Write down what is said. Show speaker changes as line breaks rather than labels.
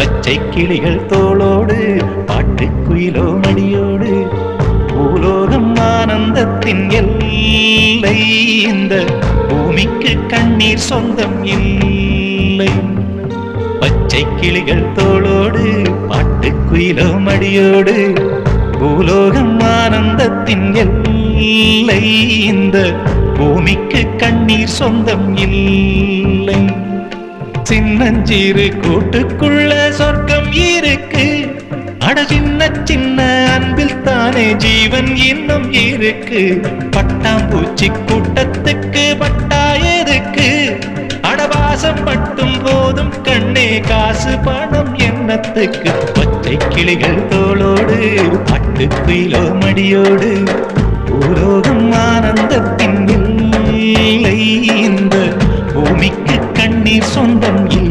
பச்சை கிளிகள் தோளோடு பாட்டுக்குயிலோ மடியோடு பூலோகம் ஆனந்தத்தின் எல்லை. இந்த பூமிக்கு கண்ணீர் சொந்தம் இல்லை. பச்சை கிளிகள் தோளோடு பாட்டுக்குயிலோ மடியோடு பூலோகம் ஆனந்தத்தின் எல்லை. இந்த பூமிக்கு கண்ணீர் சொந்தம் இல்லை. சின்னஞ்சீறு கூட்டுக்குள்ள சொர்க்கம் இருக்கு. அட சின்ன சின்ன அன்பில் தானே ஜீவன் இன்னும் இருக்கு. பட்டாம்பூச்சி கூட்டத்துக்கு பட்டா எதுக்கு? அடவாசம் மட்டும் போதும் கண்ணே, காசு பணம் என்னத்துக்கு? பச்சை கிளிகள் தோளோடு பாட்டுக்குயிலோ மடியோடு பூலோகம் ஆனந்தத்தின் இல்லை. இந்த பூமிக்கு கண்ணீர் சொந்தம் இல்லை.